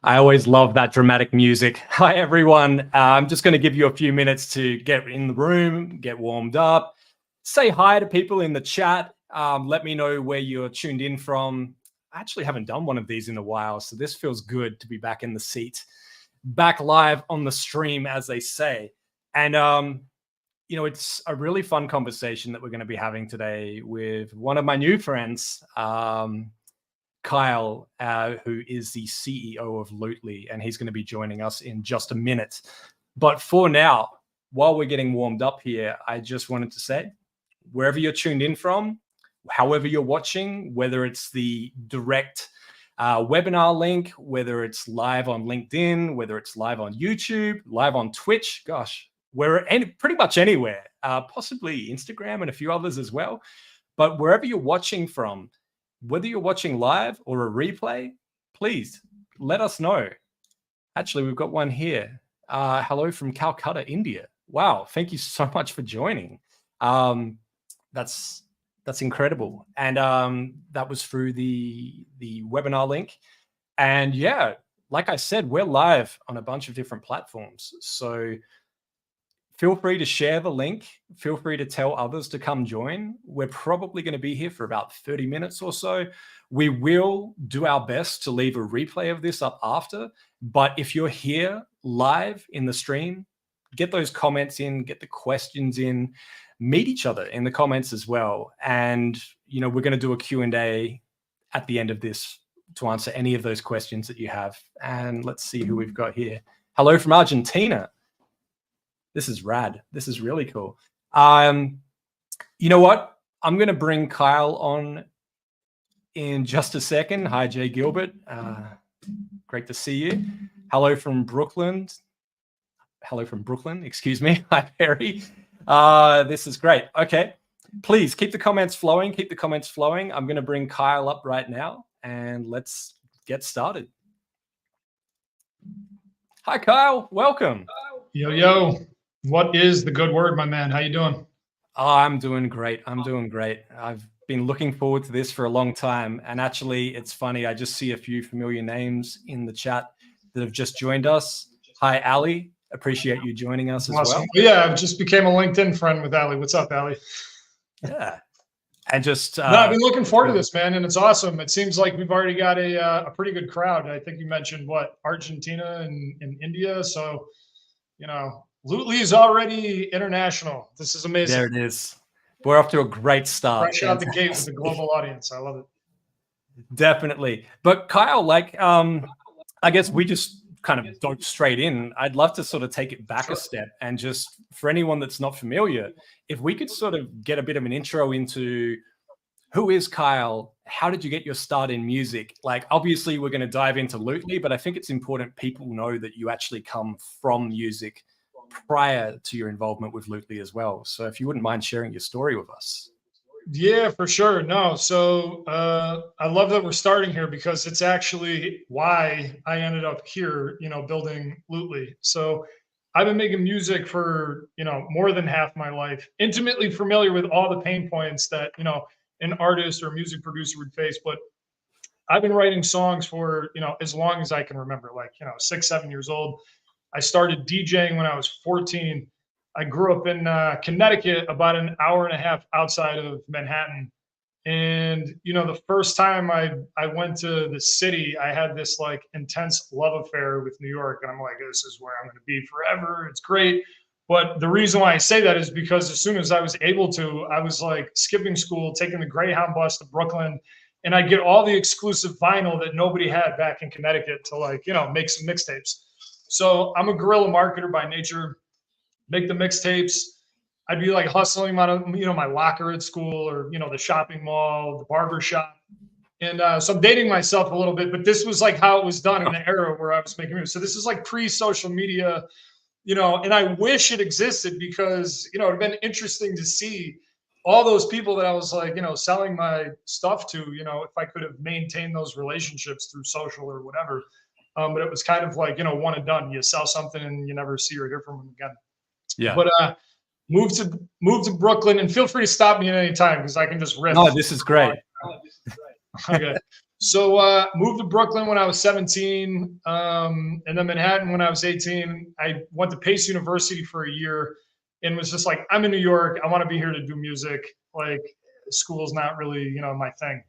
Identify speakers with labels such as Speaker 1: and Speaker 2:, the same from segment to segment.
Speaker 1: I always love that dramatic music. Hi, everyone. I'm just going to give you a few minutes to get in the room, get warmed up, say hi to people in the chat. Let me know where you're tuned in from. I actually haven't done one of these in a while, so this feels good to be back in the seat, back live on the stream, as they say. And, it's a really fun conversation that we're going to be having today with one of my new friends, Kyle, who is the CEO of Lutely, and he's going to be joining us in just a minute. But for now, while we're getting warmed up here, I just wanted to say, wherever you're tuned in from, however you're watching, whether it's the direct webinar link, whether it's live on LinkedIn, whether it's live on YouTube, live on Twitch, gosh, we're pretty much anywhere, possibly Instagram and a few others as well. But wherever you're watching from, whether you're watching live or a replay, please let us know. Actually, we've got one here. Hello from Calcutta, India. Wow, thank you so much for joining. That's incredible. And that was through the webinar link. And yeah, like I said, we're live on a bunch of different platforms. So feel free to share the link. Feel free to tell others to come join. We're probably going to be here for about 30 minutes or so. We will do our best to leave a replay of this up after. But if you're here live in the stream, get those comments in, get the questions in, meet each other in the comments as well. And, we're going to do a Q&A at the end of this to answer any of those questions that you have. And let's see who we've got here. Hello from Argentina. This is rad. This is really cool. You know what? I'm going to bring Kyle on in just a second. Hi, Jay Gilbert. Great to see you. Hello from Brooklyn. Excuse me. Hi, Perry. This is great. Okay. Please keep the comments flowing. I'm going to bring Kyle up right now, and let's get started. Hi, Kyle. Welcome.
Speaker 2: Yo. What is the good word, my man? How you doing?
Speaker 1: Oh, I'm doing great. I've been looking forward to this for a long time. And actually, it's funny. I just see a few familiar names in the chat that have just joined us. Hi, Ali. Appreciate you joining us as well.
Speaker 2: Yeah, I just became a LinkedIn friend with Ali. What's up, Ali?
Speaker 1: Yeah. And just...
Speaker 2: no, I've been looking forward to this, man, and it's awesome. It seems like we've already got a pretty good crowd. I think you mentioned, Argentina and India. So, Lutely is already international. This is amazing.
Speaker 1: There it is. We're off to a great start.
Speaker 2: Fresh out the gate with a global audience. I love it.
Speaker 1: Definitely. But Kyle, I guess we just kind of dove straight in. I'd love to sort of take it back a step, and just for anyone that's not familiar, if we could sort of get a bit of an intro into who is Kyle? How did you get your start in music? Obviously we're going to dive into Lutely, but I think it's important people know that you actually come from music prior to your involvement with Lutely as well. So if you wouldn't mind sharing your story with us.
Speaker 2: Yeah, for sure. No, so I love that we're starting here, because it's actually why I ended up here, building Lutely. So I've been making music for, more than half my life, intimately familiar with all the pain points that, an artist or music producer would face. But I've been writing songs for, as long as I can remember, 6, 7 years old. I started DJing when I was 14. I grew up in Connecticut, about an hour and a half outside of Manhattan. And, the first time I went to the city, I had this intense love affair with New York. And I'm like, this is where I'm going to be forever. It's great. But the reason why I say that is because as soon as I was able to, I was skipping school, taking the Greyhound bus to Brooklyn. And I'd get all the exclusive vinyl that nobody had back in Connecticut to make some mixtapes. So I'm a guerrilla marketer by nature. Make the mixtapes. I'd be hustling out of my locker at school, or the shopping mall, the barber shop. And so I'm dating myself a little bit, but this was how it was done in the era where I was making music. So this is pre-social media, and I wish it existed, because it would have been interesting to see all those people that I was selling my stuff to, if I could have maintained those relationships through social or whatever. But it was kind of one and done. You sell something and you never see or hear from them again.
Speaker 1: Yeah.
Speaker 2: But moved to Brooklyn, and feel free to stop me at any time, because I can just riff.
Speaker 1: No, this is great.
Speaker 2: Okay. So moved to Brooklyn when I was 17, and then Manhattan when I was 18. I went to Pace University for a year and was just like, I'm in New York. I want to be here to do music. Like, school's not really, my thing.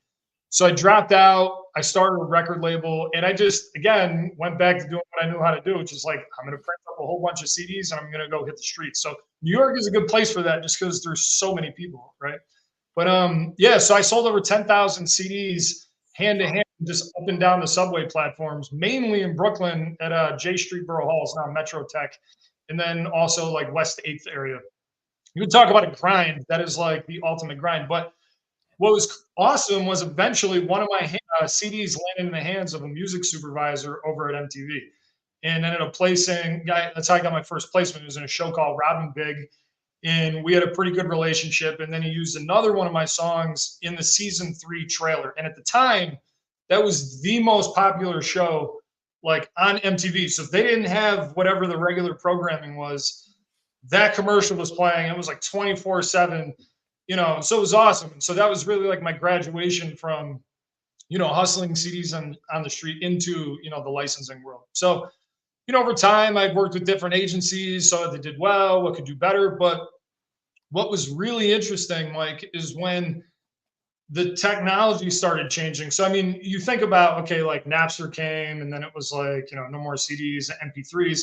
Speaker 2: So I dropped out. I started a record label, and I just, again, went back to doing what I knew how to do, which is like, I'm going to print up a whole bunch of CDs and I'm going to go hit the streets. So New York is a good place for that just because there's so many people, right? But yeah, so I sold over 10,000 CDs hand to hand, just up and down the subway platforms, mainly in Brooklyn at J Street Borough Hall, it's now Metro Tech, and then also like West 8th area. You would talk about a grind. That is like the ultimate grind. But what was awesome was eventually one of my CDs landed in the hands of a music supervisor over at MTV, and ended up placing. That's how I got my first placement. It was in a show called Robbin' Big, and we had a pretty good relationship. And then he used another one of my songs in the season 3 trailer. And at the time, that was the most popular show like on MTV. So if they didn't have whatever the regular programming was, that commercial was playing. It was like 24/7, so it was awesome. And so that was really like my graduation from, hustling CDs on the street into, the licensing world. So, over time, I've worked with different agencies, so they did well, what could do better. But what was really interesting, Mike, is when the technology started changing. So, I mean, you think about, okay, like Napster came, and then it was like, no more CDs, MP3s.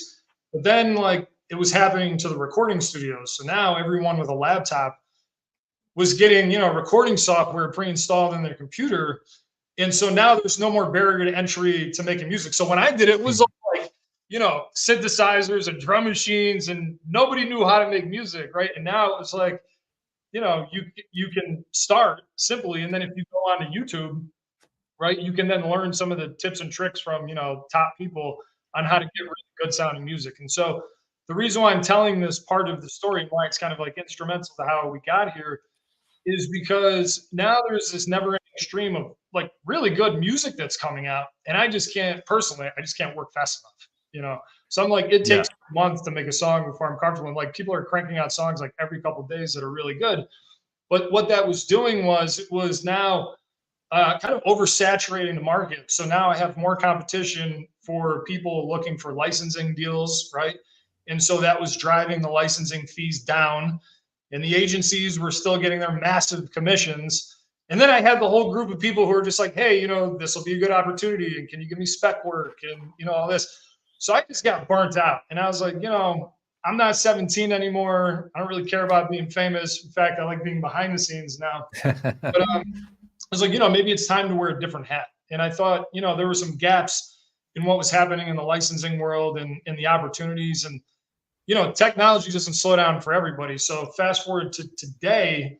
Speaker 2: But then, like, it was happening to the recording studios. So now everyone with a laptop was getting, recording software pre-installed in their computer. And so now there's no more barrier to entry to making music. So when I did it, it was like, synthesizers and drum machines, and nobody knew how to make music, right? And now it was like, you can start simply, and then if you go on to YouTube, right, you can then learn some of the tips and tricks from, top people on how to get really good sounding music. And so the reason why I'm telling this part of the story and why it's kind of like instrumental to how we got here is because now there's this never ending stream of like really good music that's coming out. And I just can't work fast enough, So I'm like, it takes a month to make a song before I'm comfortable. And like people are cranking out songs like every couple of days that are really good. But what that was doing was it was now kind of oversaturating the market. So now I have more competition for people looking for licensing deals, right? And so that was driving the licensing fees down, and the agencies were still getting their massive commissions. And then I had the whole group of people who were just like, hey, this will be a good opportunity, and can you give me spec work and all this. So I just got burnt out, and I was like, I'm not 17 anymore. I don't really care about being famous. In fact, I like being behind the scenes now. But I was like, maybe it's time to wear a different hat. And I thought, there were some gaps in what was happening in the licensing world and the opportunities. And technology doesn't slow down for everybody. So fast forward to today,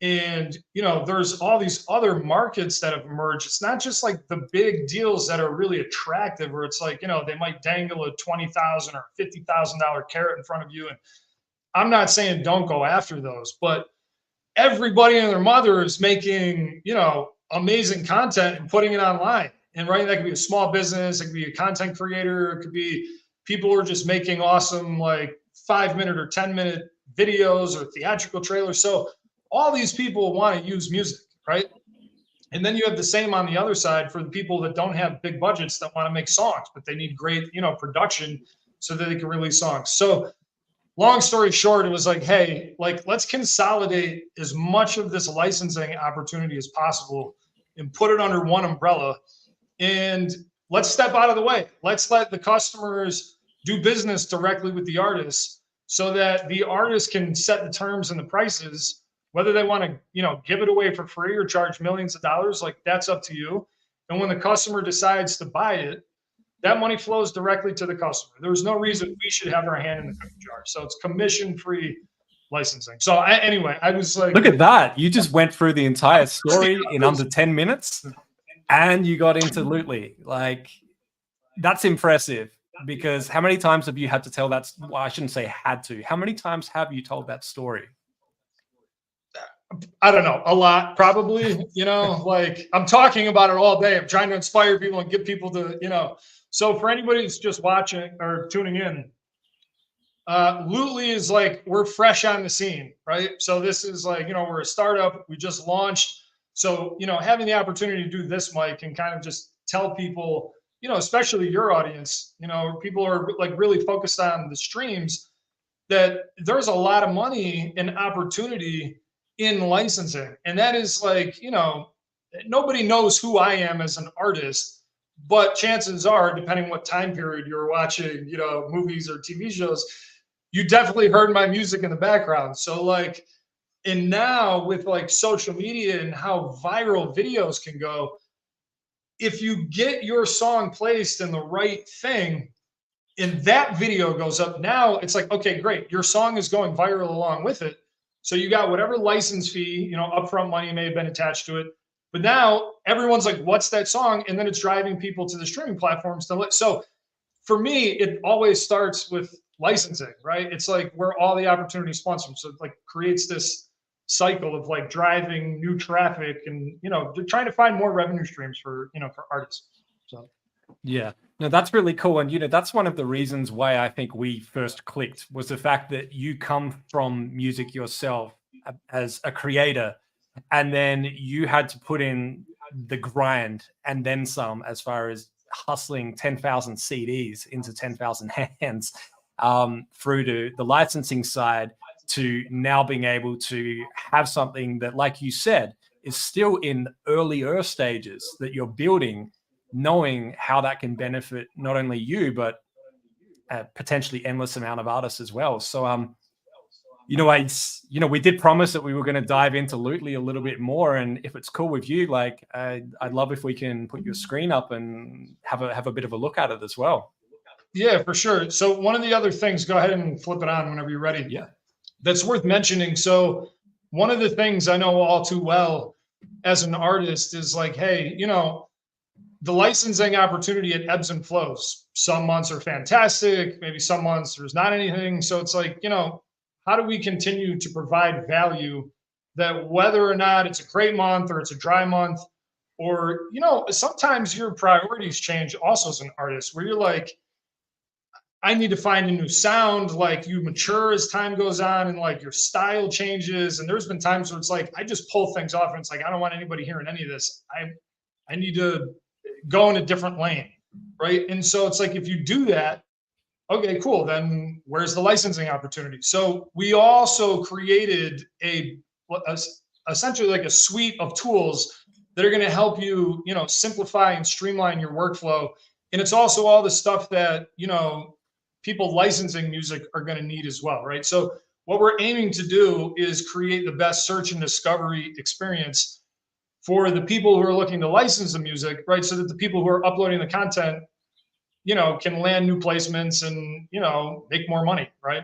Speaker 2: and there's all these other markets that have emerged. It's not just like the big deals that are really attractive, where it's like, they might dangle a $20,000 or $50,000 carrot in front of you. And I'm not saying don't go after those, but everybody and their mother is making, amazing content and putting it online. And right, that could be a small business, it could be a content creator, it could be people who are just making awesome like 5-minute or 10-minute videos or theatrical trailers. So all these people want to use music, right? And then you have the same on the other side for the people that don't have big budgets that want to make songs, but they need great, production so that they can release songs. So long story short, it was like, hey, like, let's consolidate as much of this licensing opportunity as possible and put it under one umbrella. And let's step out of the way. Let's let the customers do business directly with the artists so that the artists can set the terms and the prices, whether they want to, give it away for free or charge millions of dollars, like that's up to you. And when the customer decides to buy it, that money flows directly to the customer. There's no reason we should have our hand in the cookie jar. So it's commission-free licensing. So anyway, I was like,
Speaker 1: look at that. You just went through the entire story in under 10 minutes and you got into Lutely. Like, that's impressive, because how many times have you had to tell that? Well, I shouldn't say had to. How many times have you told that story?
Speaker 2: I don't know, a lot, probably, like I'm talking about it all day. I'm trying to inspire people and get people to, so for anybody that's just watching or tuning in, Lutely is like, we're fresh on the scene, right? So this is like, we're a startup. We just launched So, having the opportunity to do this, Mike, and kind of just tell people, especially your audience, people are like really focused on the streams, that there's a lot of money and opportunity in licensing. And that is like, nobody knows who I am as an artist, but chances are, depending what time period you're watching, movies or TV shows, you definitely heard my music in the background. So like, and now with like social media and how viral videos can go, if you get your song placed in the right thing and that video goes up, now it's like, okay, great. Your song is going viral along with it. So you got whatever license fee, upfront money may have been attached to it. But now everyone's like, what's that song? And then it's driving people to the streaming platforms to so for me, it always starts with licensing, right? It's like where all the opportunity sponsors. So it like creates this cycle of like driving new traffic, and they're trying to find more revenue streams for for artists. So
Speaker 1: yeah, no, that's really cool. And that's one of the reasons why I think we first clicked, was the fact that you come from music yourself as a creator, and then you had to put in the grind and then some, as far as hustling 10,000 CDs into 10,000 hands, through to the licensing side, to now being able to have something that, like you said, is still in earlier stages that you're building, knowing how that can benefit not only you, but potentially endless amount of artists as well. So, we did promise that we were going to dive into Lutely a little bit more, and if it's cool with you, like, I'd love if we can put your screen up and have a bit of a look at it as well.
Speaker 2: Yeah, for sure. So one of the other things, go ahead and flip it on whenever you're ready.
Speaker 1: Yeah.
Speaker 2: That's worth mentioning. So one of the things I know all too well as an artist is like, hey, the licensing opportunity, it ebbs and flows. Some months are fantastic. Maybe some months there's not anything. So it's like, how do we continue to provide value that whether or not it's a great month or it's a dry month, or, sometimes your priorities change also as an artist, where you're like, I need to find a new sound. Like you mature as time goes on, and like your style changes. And there's been times where it's like, I just pull things off and it's like, I don't want anybody hearing any of this. I need to go in a different lane. Right. And so it's like, if you do that, okay, cool. Then where's the licensing opportunity? So we also created essentially like a suite of tools that are going to help you, simplify and streamline your workflow. And it's also all the stuff that, people licensing music are going to need as well, right? So what we're aiming to do is create the best search and discovery experience for the people who are looking to license the music, right? So that the people who are uploading the content, can land new placements and, make more money, right?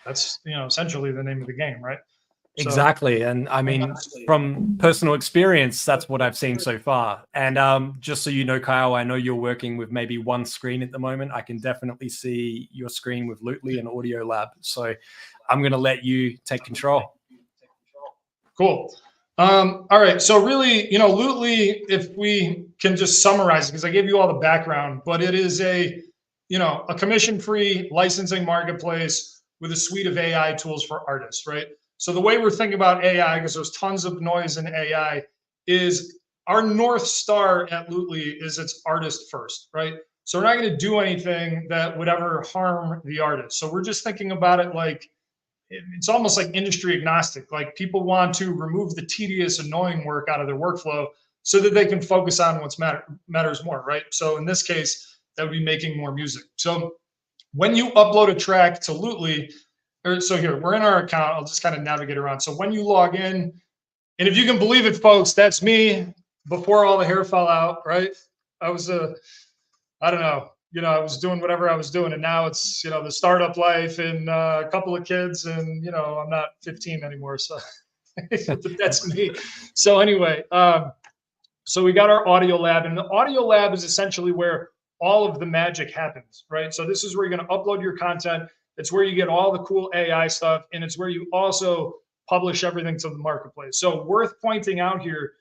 Speaker 2: That's, essentially the name of the game, right?
Speaker 1: Exactly. And I mean, from personal experience, that's what I've seen so far. And just so you know, Kyle, I know you're working with maybe one screen at the moment. I can definitely see your screen with Lutely and Audio Lab. So I'm going to let you take control.
Speaker 2: Cool. All right. So really, Lutely, if we can just summarize it, because I gave you all the background, but it is a commission-free licensing marketplace with a suite of AI tools for artists, right? So the way we're thinking about AI, because there's tons of noise in AI, is our North Star at Lutely is it's artist first, right? So we're not going to do anything that would ever harm the artist. So we're just thinking about it like, it's almost like industry agnostic. Like people want to remove the tedious, annoying work out of their workflow so that they can focus on what's matters more, right? So in this case, that would be making more music. So when you upload a track to Lutely, so here, we're in our account. I'll just kind of navigate around. So when you log in, and if you can believe it, folks, that's me before all the hair fell out, right? I was, I don't know, I was doing whatever I was doing. And now it's, the startup life and a couple of kids and, I'm not 15 anymore. So that's me. So anyway, so we got our audio lab, and the audio lab is essentially where all of the magic happens, right? So this is where you're going to upload your content. It's where you get all the cool AI stuff, and it's where you also publish everything to the marketplace. So worth pointing out here,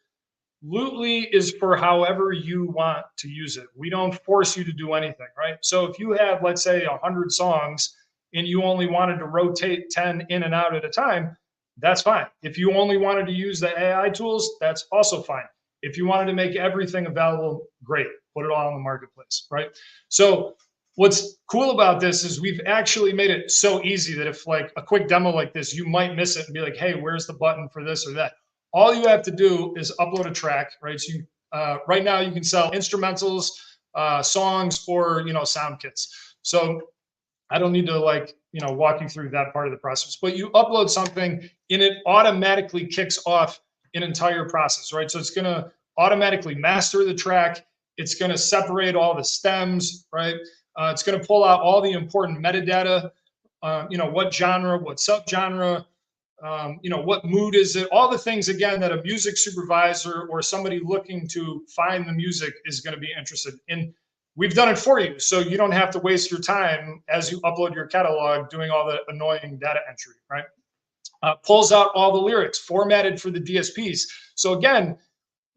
Speaker 2: Lutely is for however you want to use it. We don't force you to do anything, right? So if you have, let's say, 100 songs and you only wanted to rotate 10 in and out at a time, that's fine. If you only wanted to use the AI tools, that's also fine. If you wanted to make everything available, great, put it all on the marketplace, right? So what's cool about this is we've actually made it so easy that if like a quick demo like this, you might miss it and be like, hey, where's the button for this or that? All you have to do is upload a track, right? So you, right now you can sell instrumentals, songs, or, you know, sound kits. So I don't need to like, you know, walk you through that part of the process, but you upload something and it automatically kicks off an entire process, right? So it's going to automatically master the track. It's going to separate all the stems, right? It's going to pull out all the important metadata, you know, what genre, what subgenre, you know, what mood is it? All the things, again, that a music supervisor or somebody looking to find the music is going to be interested in. We've done it for you, so you don't have to waste your time as you upload your catalog doing all the annoying data entry, right? Pulls out all the lyrics, formatted for the DSPs. So again,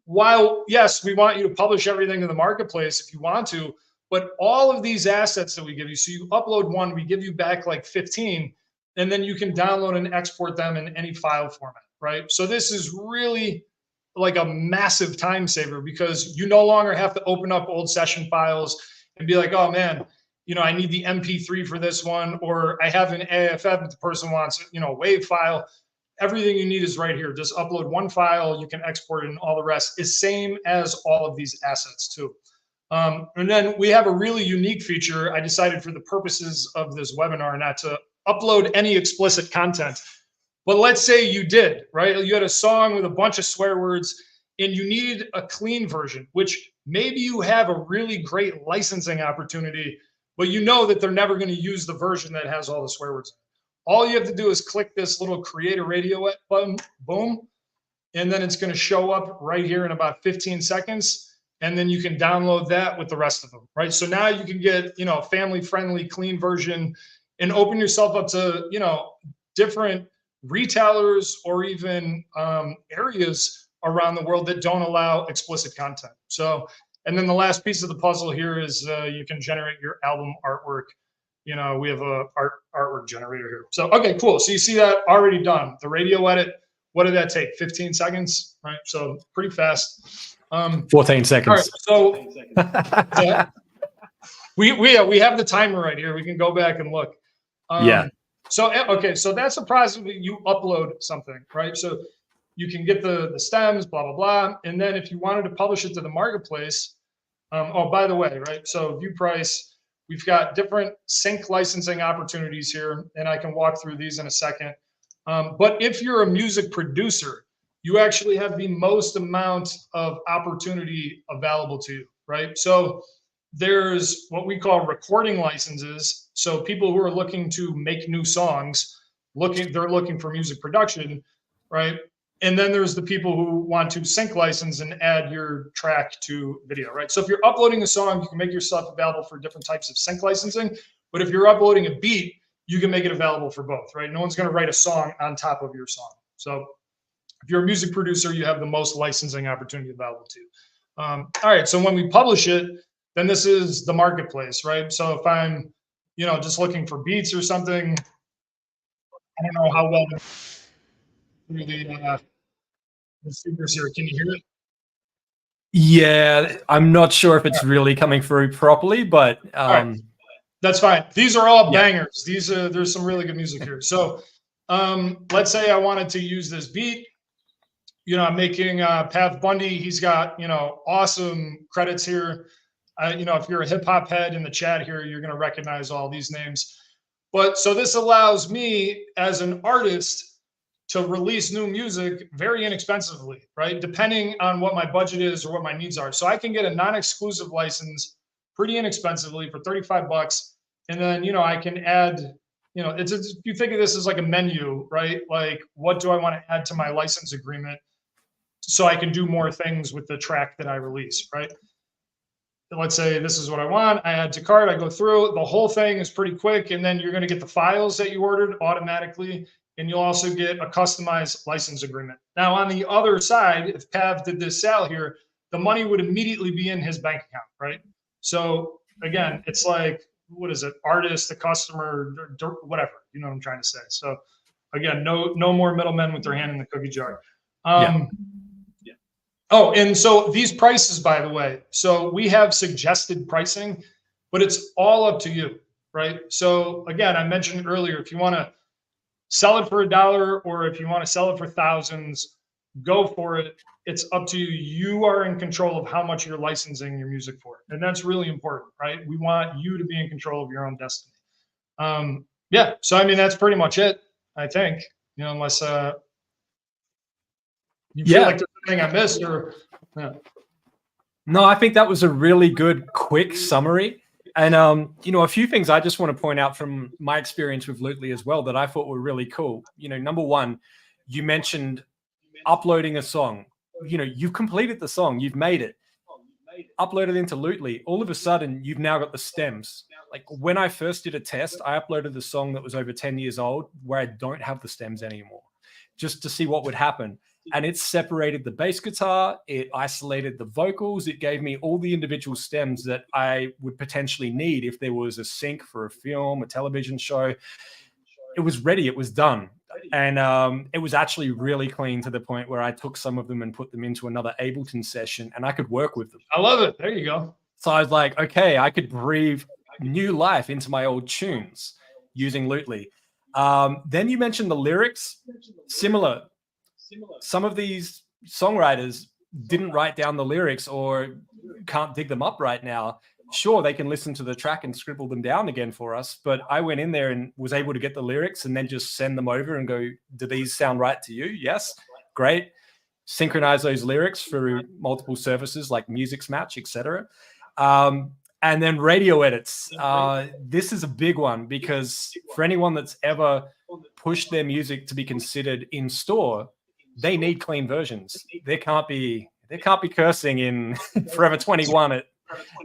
Speaker 2: while yes, we want you to publish everything in the marketplace if you want to, but all of these assets that we give you, so you upload one, we give you back like 15, and then you can download and export them in any file format, right? So this is really like a massive time saver because you no longer have to open up old session files and be like, oh man, you know, I need the MP3 for this one, or I have an AFF, but the person wants, you know, a WAV file. Everything you need is right here. Just upload one file, you can export it, and all the rest is same as all of these assets too. And then we have a really unique feature. I decided for the purposes of this webinar not to upload any explicit content. But let's say you did, right? You had a song with a bunch of swear words and you needed a clean version, which maybe you have a really great licensing opportunity, but you know that they're never going to use the version that has all the swear words. All you have to do is click this little create a radio button, boom, and then it's going to show up right here in about 15 seconds. And then you can download that with the rest of them, right? So now you can get, you know, family-friendly, clean version and open yourself up to, you know, different retailers or even areas around the world that don't allow explicit content. So, and then the last piece of the puzzle here is you can generate your album artwork. You know, we have a artwork generator here. So, okay, cool. So you see that already done. The radio edit, what did that take? 15 seconds, right? So pretty fast.
Speaker 1: 14 seconds.
Speaker 2: All right, so we have the timer right here. We can go back and look.
Speaker 1: Yeah.
Speaker 2: So, okay, so that's a process that you upload something, right? So you can get the stems, blah, blah, blah. And then if you wanted to publish it to the marketplace, oh, by the way, right? So view price, we've got different sync licensing opportunities here, and I can walk through these in a second. But if you're a music producer, you actually have the most amount of opportunity available to you, right? So there's what we call recording licenses. So people who are looking to make new songs, they're looking for music production, right? And then there's the people who want to sync license and add your track to video, right? So if you're uploading a song, you can make your stuff available for different types of sync licensing. But if you're uploading a beat, you can make it available for both, right? No one's going to write a song on top of your song. So if you're a music producer, you have the most licensing opportunity available to you. All right, so when we publish it, then this is the marketplace, right? So if I'm, you know, just looking for beats or something, I don't know how well through the speakers here. Can you hear it?
Speaker 1: Yeah, I'm not sure if it's really coming through properly, but
Speaker 2: right. That's fine. These are all bangers. These are, there's some really good music here. So let's say I wanted to use this beat. You know, I'm making Pav Bundy. He's got, you know, awesome credits here. You know, if you're a hip hop head in the chat here, you're going to recognize all these names. But so this allows me as an artist to release new music very inexpensively, right? Depending on what my budget is or what my needs are. So I can get a non-exclusive license pretty inexpensively for 35 bucks. And then, you know, I can add, you know, if you think of this as like a menu, right? Like, what do I want to add to my license agreement so I can do more things with the track that I release, right? Let's say this is what I want. I add to cart, I go through. The whole thing is pretty quick. And then you're going to get the files that you ordered automatically. And you'll also get a customized license agreement. Now, on the other side, if Pav did this sale here, the money would immediately be in his bank account, right? So again, it's like, what is it? Artist, the customer, whatever, you know what I'm trying to say. So Again, no more middlemen with their hand in the cookie jar.
Speaker 1: Yeah.
Speaker 2: Oh, and so these prices, by the way, so we have suggested pricing, but it's all up to you, right? So again, I mentioned earlier, if you want to sell it for $1 or if you want to sell it for thousands, go for it. It's up to you. You are in control of how much you're licensing your music for. And that's really important, right? We want you to be in control of your own destiny. Yeah. So, I mean, that's pretty much it, I think, you know, unless you feel like there's something I missed or. Yeah.
Speaker 1: No, I think that was a really good, quick summary. And, you know, a few things I just want to point out from my experience with Lutely as well that I thought were really cool. You know, number one, you mentioned uploading a song. You know, you've completed the song, you've made it, uploaded into Lutely. All of a sudden, you've now got the stems. Like when I first did a test, I uploaded the song that was over 10 years old where I don't have the stems anymore, just to see what would happen. And it separated the bass guitar, it isolated the vocals, it gave me all the individual stems that I would potentially need if there was a sync for a film, a television show. It was ready, it was done. And it was actually really clean to the point where I took some of them and put them into another Ableton session and I could work with them.
Speaker 2: I love it. There you go.
Speaker 1: So I was like, okay, I could breathe new life into my old tunes using Lutely. Then you mentioned the lyrics. Similar. Some of these songwriters didn't write down the lyrics or can't dig them up right now. Sure, they can listen to the track and scribble them down again for us, but I went in there and was able to get the lyrics and then just send them over and go, do these sound right to you? Yes, great. Synchronize those lyrics through multiple services like Music Match, etc. And then radio edits. This is a big one because for anyone that's ever pushed their music to be considered in store, they need clean versions. They can't be cursing in Forever 21 at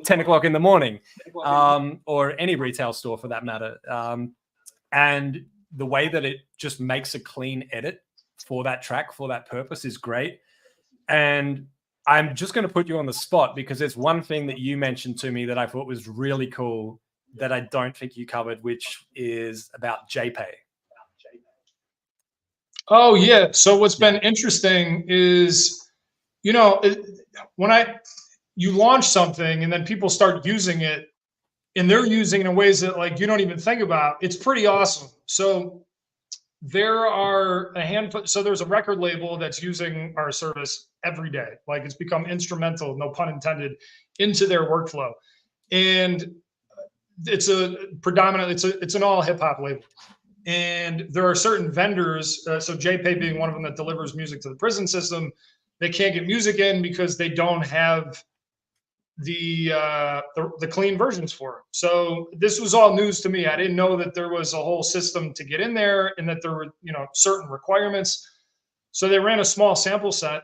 Speaker 1: 10 o'clock in the morning, or any retail store for that matter. And the way that it just makes a clean edit for that track, for that purpose is great. And I'm just going to put you on the spot because there's one thing that you mentioned to me that I thought was really cool that I don't think you covered, which is about JPay.
Speaker 2: Oh, yeah. So what's been interesting is, you know, when you launch something and then people start using it and they're using it in ways that like you don't even think about, it's pretty awesome. So there are a handful. So there's a record label that's using our service every day. Like it's become instrumental, no pun intended, into their workflow. And it's it's an all hip hop label. And there are certain vendors, so JPay being one of them that delivers music to the prison system, they can't get music in because they don't have the clean versions for it. So this was all news to me. I didn't know that there was a whole system to get in there and that there were, you know, certain requirements. So they ran a small sample set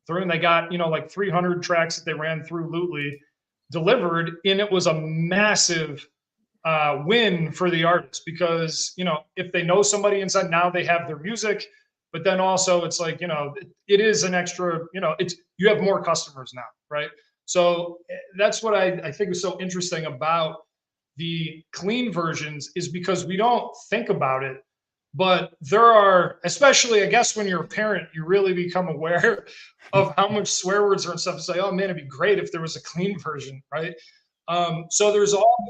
Speaker 2: through and they got, you know, like 300 tracks that they ran through Lutely delivered, and it was a massive win for the artist because, you know, if they know somebody inside, now they have their music, but then also it's like, you know, it is an extra, you know, you have more customers now, right? So that's what I think is so interesting about the clean versions is because we don't think about it, but there are, especially I guess when you're a parent, you really become aware of how much swear words are and stuff. It's like, oh man, it'd be great if there was a clean version, right? So there's all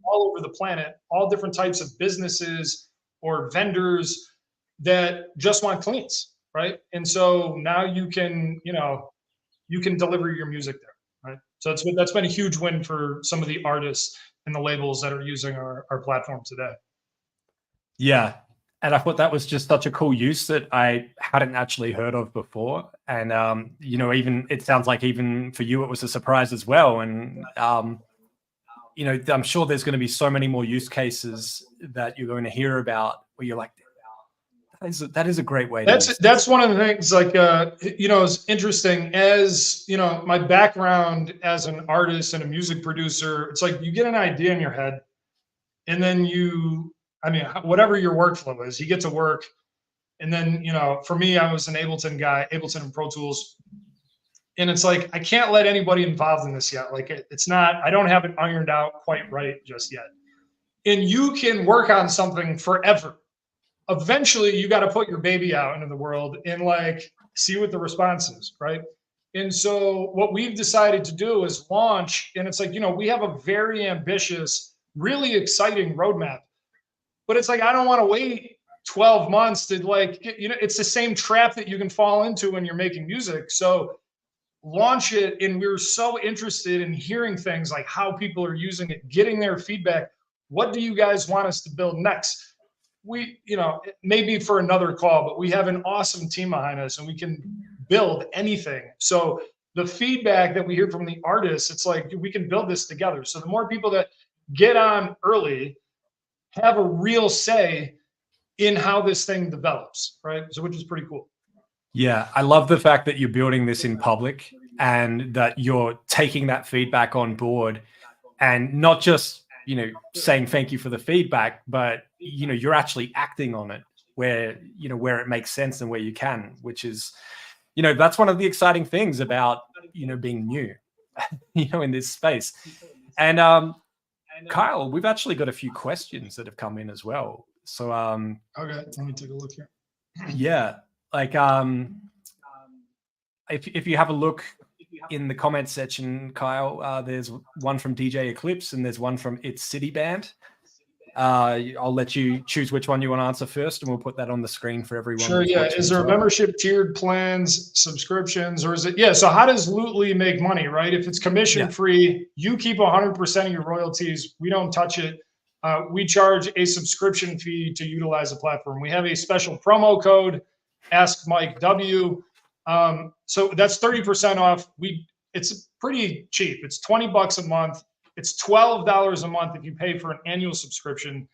Speaker 2: over the planet, all different types of businesses or vendors that just want cleans, right? And so now you can, you know, you can deliver your music there, right? So that's been a huge win for some of the artists and the labels that are using our platform today.
Speaker 1: Yeah. And I thought that was just such a cool use that I hadn't actually heard of before. And, you know, even it sounds like even for you, it was a surprise as well. And, you know, I'm sure there's going to be so many more use cases that you're going to hear about where you're like, that is a great way.
Speaker 2: That's one of the things, like, you know, it's interesting as, you know, my background as an artist and a music producer, it's like you get an idea in your head and then I mean, whatever your workflow is, you get to work. And then, you know, for me, I was an Ableton guy, Ableton and Pro Tools. And it's like, I can't let anybody involved in this yet. Like it's not, I don't have it ironed out quite right just yet. And you can work on something forever. eventually you got to put your baby out into the world and like see what the response is, right? And so what we've decided to do is launch, and it's like, you know, we have a very ambitious, really exciting roadmap, but it's like, I don't want to wait 12 months to like, you know, it's the same trap that you can fall into when you're making music. So launch it. And we were so interested in hearing things like how people are using it, getting their feedback. What do you guys want us to build next? We, you know, maybe for another call, but we have an awesome team behind us and we can build anything. So the feedback that we hear from the artists, it's like, we can build this together. So the more people that get on early have a real say in how this thing develops, right? So which is pretty cool.
Speaker 1: Yeah, I love the fact that you're building this in public and that you're taking that feedback on board and not just, you know, saying thank you for the feedback, but, you know, you're actually acting on it where, you know, where it makes sense and where you can, which is, you know, that's one of the exciting things about, you know, being new, you know, in this space. And Kyle, we've actually got a few questions that have come in as well. So
Speaker 2: okay, let me take a look here.
Speaker 1: Yeah, like if you have a look in the comments section, Kyle, there's one from DJ Eclipse and there's one from It's City Band. I'll let you choose which one you want to answer first, and we'll put that on the screen for everyone.
Speaker 2: Sure. Yeah. Is there membership tiered plans, subscriptions, or is it? Yeah. So how does Lutely make money, right? If it's commission free, you keep 100% of your royalties. We don't touch it. We charge a subscription fee to utilize the platform. We have a special promo code, Ask Mike W. So that's 30% off. It's pretty cheap. It's $20 a month. It's $12 a month if you pay for an annual subscription.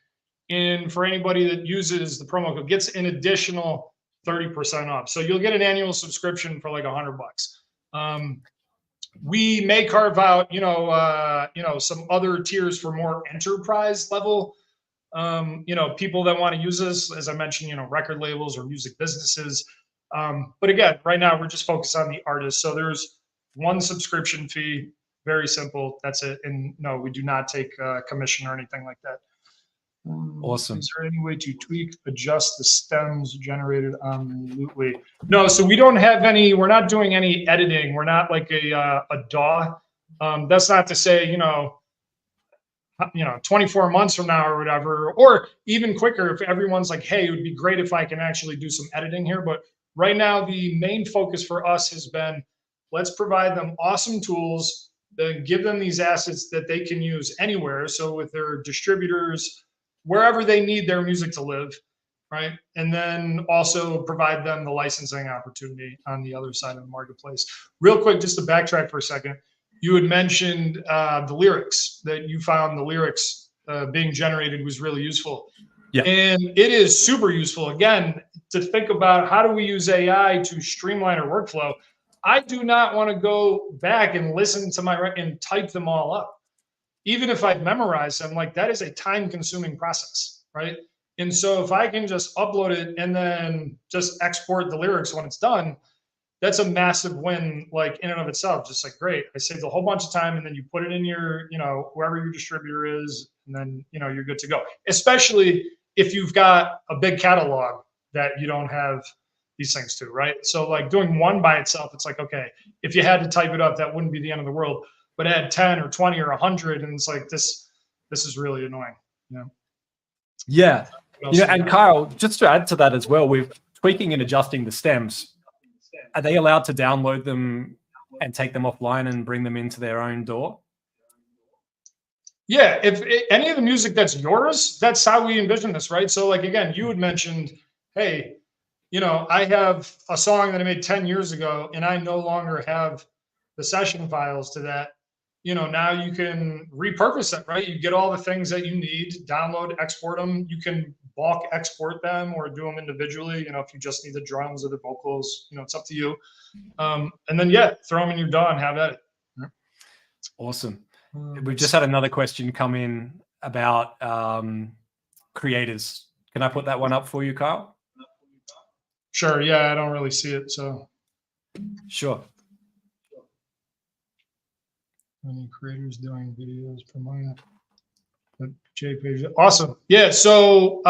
Speaker 2: And for anybody that uses the promo code, gets an additional 30% off. So you'll get an annual subscription for like $100. We may carve out, some other tiers for more enterprise level, people that want to use this, as I mentioned, record labels or music businesses. But again, right now we're just focused on the artists. So there's one subscription fee, very simple. That's it. And no, we do not take commission or anything like that.
Speaker 1: Awesome.
Speaker 2: Is there any way to tweak, adjust the stems generated on Lutely? No, so we don't have any, we're not doing any editing. We're not like a DAW. That's not to say, 24 months from now or whatever, or even quicker if everyone's like, hey, it would be great if I can actually do some editing here. But right now, the main focus for us has been, let's provide them awesome tools, then give them these assets that they can use anywhere. So with their distributors, wherever they need their music to live, right? And then also provide them the licensing opportunity on the other side of the marketplace. Real quick, just to backtrack for a second, you had mentioned the lyrics, that you found the lyrics being generated was really useful. Yeah. And it is super useful, again, to think about how do we use AI to streamline our workflow. I do not want to go back and listen to and type them all up. Even if I've memorized them, like that is a time-consuming process, right? And so if I can just upload it and then just export the lyrics when it's done, that's a massive win, like in and of itself. Just like, great, I saved a whole bunch of time, and then you put it in your, wherever your distributor is, and then, you're good to go. Especially if you've got a big catalog that you don't have these things to, right? So like doing one by itself, it's like, okay, if you had to type it up, that wouldn't be the end of the world. But add 10 or 20 or 100, and it's like, this is really annoying.
Speaker 1: Yeah. And Kyle, just to add to that as well, with tweaking and adjusting the stems, are they allowed to download them and take them offline and bring them into their own DAW?
Speaker 2: Yeah, if any of the music that's yours, that's how we envision this, right? So like, again, you had mentioned, hey, I have a song that I made 10 years ago, and I no longer have the session files to that. Now you can repurpose that, right? You get all the things that you need, download, export them. You can bulk export them or do them individually. If you just need the drums or the vocals, it's up to you. And then, throw them in your DAW and have at it.
Speaker 1: Awesome. We've just had another question come in about creators. Can I put that one up for you, Kyle?
Speaker 2: Sure. Yeah, I don't really see it. So
Speaker 1: sure.
Speaker 2: Any creators doing videos promoting JPEG? Awesome. Yeah. So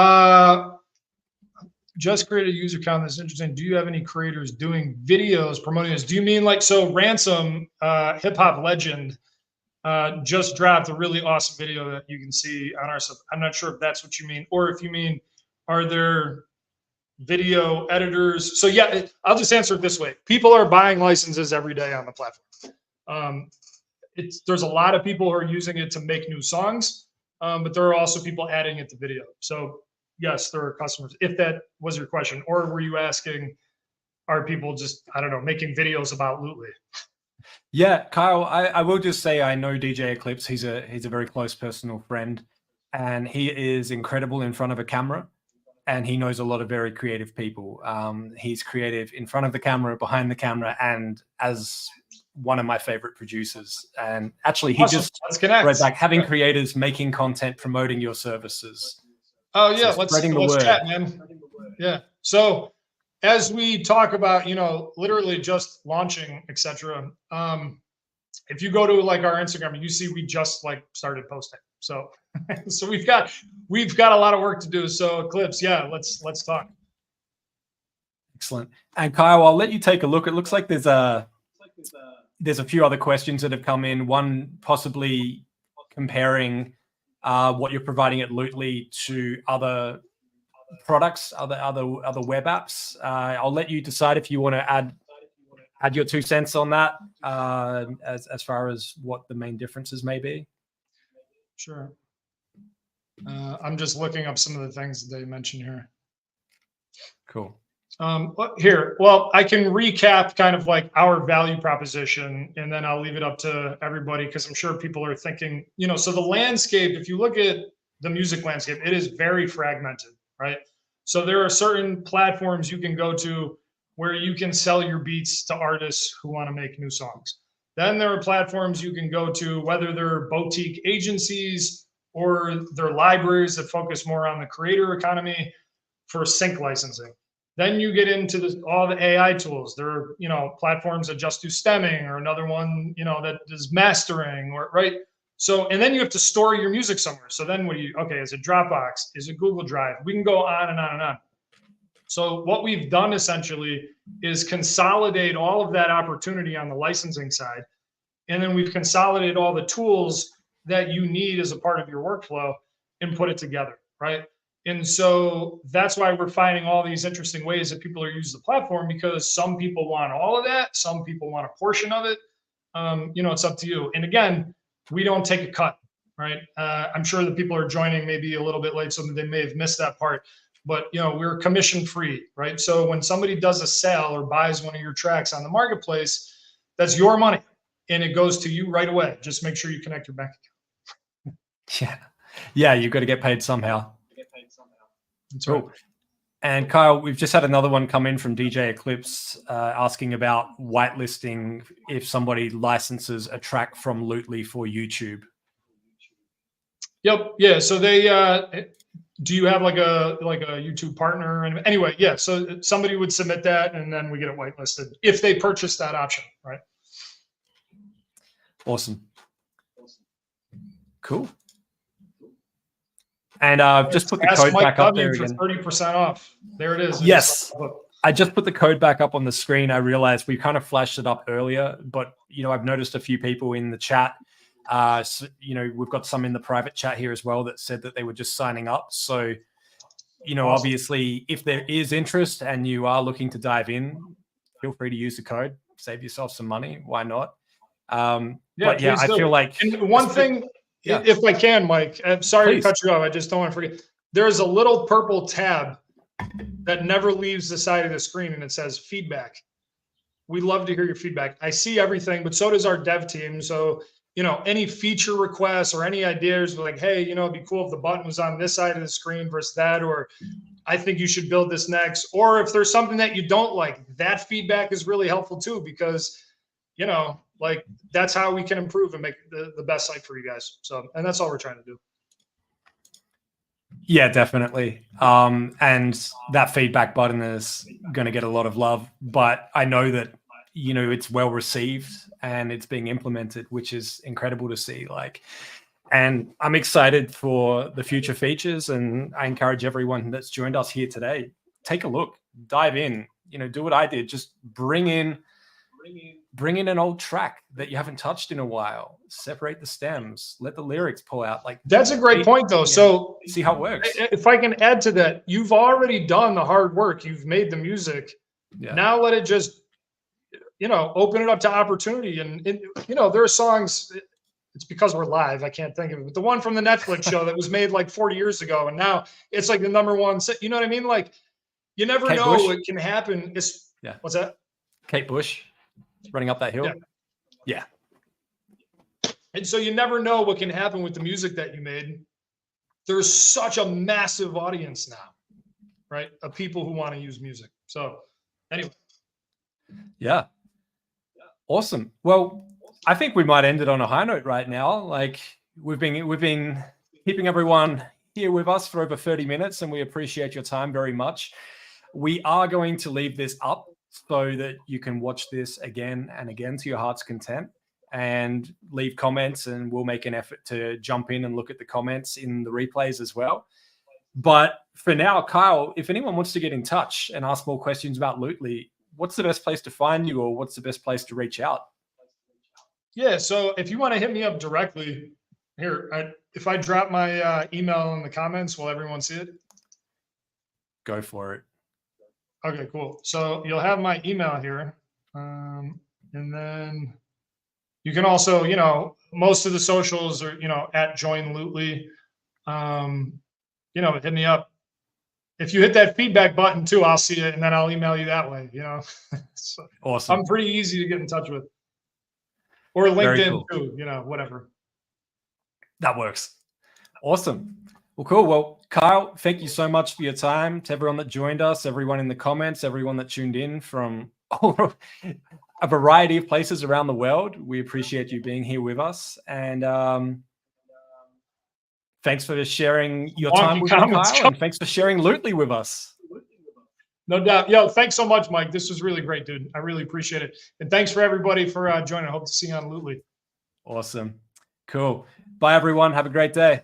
Speaker 2: just created a user account. That's interesting. Do you have any creators doing videos promoting this? Do you mean like, so Ransom, hip hop legend, just dropped a really awesome video that you can see on our stuff. I'm not sure if that's what you mean, or if you mean, are there video editors? So yeah, I'll just answer it this way. People are buying licenses every day on the platform. There's a lot of people who are using it to make new songs, but there are also people adding it to video. So yes, there are customers, if that was your question. Or were you asking, are people just, I don't know, making videos about Lutely?
Speaker 1: Yeah, Kyle, I will just say I know DJ Eclipse. He's a very close personal friend, and he is incredible in front of a camera, and he knows a lot of very creative people. He's creative in front of the camera, behind the camera, and as one of my favorite producers. And actually, he just wrote back, having creators making content, promoting your services.
Speaker 2: Oh yeah, so let's chat, man. Yeah. So as we talk about, you know, literally just launching, etc. If you go to like our Instagram, you see we just like started posting. So so we've got a lot of work to do. So Eclipse, yeah, let's talk.
Speaker 1: Excellent. And Kyle, I'll let you take a look. It looks like there's a few other questions that have come in. One possibly comparing what you're providing at Lutely to other products, other web apps. I'll let you decide if you want to add your 2 cents on that, as far as what the main differences may be.
Speaker 2: Sure. I'm just looking up some of the things that they mentioned here.
Speaker 1: Cool.
Speaker 2: Here, well, I can recap kind of like our value proposition, and then I'll leave it up to everybody, because I'm sure people are thinking, you know, so the landscape, if you look at the music landscape, it is very fragmented, right? So there are certain platforms you can go to where you can sell your beats to artists who want to make new songs. Then there are platforms you can go to, whether they're boutique agencies or they're libraries that focus more on the creator economy, for sync licensing. Then you get into all the AI tools. There are, you know, platforms that just do stemming, or another one, you know, that does mastering, or right. So, and then you have to store your music somewhere. So then what do you, okay, is it Dropbox? Is it Google Drive? We can go on and on and on. So what we've done essentially is consolidate all of that opportunity on the licensing side. And then we've consolidated all the tools that you need as a part of your workflow and put it together, right? And so that's why we're finding all these interesting ways that people are using the platform, because some people want all of that. Some people want a portion of it. You know, it's up to you. And again, we don't take a cut, right? I'm sure that people are joining maybe a little bit late, so they may have missed that part. But, you know, we're commission free, right? So when somebody does a sale or buys one of your tracks on the marketplace, that's your money, and it goes to you right away. Just make sure you connect your bank account.
Speaker 1: Yeah, you've got to get paid somehow.
Speaker 2: That's
Speaker 1: cool. Right. And Kyle, we've just had another one come in from DJ Eclipse asking about whitelisting if somebody licenses a track from Lutely for YouTube.
Speaker 2: Yep. Yeah. So they, do you have like a YouTube partner? And anyway, yeah. So somebody would submit that, and then we get it whitelisted if they purchase that option, right?
Speaker 1: Awesome. Cool. And just put the code back up there again.
Speaker 2: 30% off. There it is.
Speaker 1: Yes. I just put the code back up on the screen. I realized we kind of flashed it up earlier, but, you know, I've noticed a few people in the chat. So, you know, we've got some in the private chat here as well that said that they were just signing up. So, you know, obviously, if there is interest and you are looking to dive in, feel free to use the code. Save yourself some money. Why not? But yeah, I feel like...
Speaker 2: And one thing... Yeah. If I can, Mike, I'm sorry to cut you off. I just don't want to forget. There's a little purple tab that never leaves the side of the screen, and it says feedback. We love to hear your feedback. I see everything, but so does our dev team. So, you know, any feature requests or any ideas, like, hey, you know, it'd be cool if the button was on this side of the screen versus that, or I think you should build this next. Or if there's something that you don't like, that feedback is really helpful too, because, you know, like, that's how we can improve and make the best site for you guys. So, and that's all we're trying to do.
Speaker 1: Yeah, definitely. And that feedback button is going to get a lot of love, but I know that, you know, it's well received and it's being implemented, which is incredible to see. Like, and I'm excited for the future features, and I encourage everyone that's joined us here today, take a look, dive in, you know, do what I did. Just bring in an old track that you haven't touched in a while, separate the stems, let the lyrics pull out. Like,
Speaker 2: that's a great point though. So
Speaker 1: see how it works.
Speaker 2: If I can add to that, you've already done the hard work. You've made the music.
Speaker 1: Yeah.
Speaker 2: Now let it just, you know, open it up to opportunity. And you know, there are songs, it's because we're live, I can't think of it, but the one from the Netflix show that was made like 40 years ago, and now it's like the #1, you know what I mean? Like, you never
Speaker 1: Kate
Speaker 2: know
Speaker 1: Bush.
Speaker 2: what can happen.
Speaker 1: Yeah.
Speaker 2: What's that?
Speaker 1: Kate Bush running up that hill. Yeah.
Speaker 2: And so you never know what can happen with the music that you made. There's such a massive audience now, right? Of people who want to use music. So anyway.
Speaker 1: Yeah. Awesome. Well, I think we might end it on a high note right now. Like, we've been keeping everyone here with us for over 30 minutes, and we appreciate your time very much. We are going to leave this up so that you can watch this again and again to your heart's content, and leave comments, and we'll make an effort to jump in and look at the comments in the replays as well. But for now, Kyle, if anyone wants to get in touch and ask more questions about Lutely, what's the best place to find you, or what's the best place to reach out?
Speaker 2: Yeah, so if you want to hit me up directly, here, if I drop my email in the comments, will everyone see it?
Speaker 1: Go for it.
Speaker 2: Okay, cool. So you'll have my email here. And then you can also, you know, most of the socials are, you know, at Join Lutely. You know, hit me up. If you hit that feedback button too, I'll see it, and then I'll email you that way, you know. So
Speaker 1: Awesome.
Speaker 2: I'm pretty easy to get in touch with. Or LinkedIn too, you know, whatever.
Speaker 1: That works. Awesome. Well, cool. Well, Kyle, thank you so much for your time. To everyone that joined us, everyone in the comments, everyone that tuned in from a variety of places around the world, we appreciate you being here with us. And thanks for sharing your time with me, Kyle, and thanks for sharing Lutely with us.
Speaker 2: No doubt. Yo, thanks so much, Mike. This was really great, dude. I really appreciate it. And thanks for everybody for joining. I hope to see you on Lutely.
Speaker 1: Awesome. Cool. Bye, everyone. Have a great day.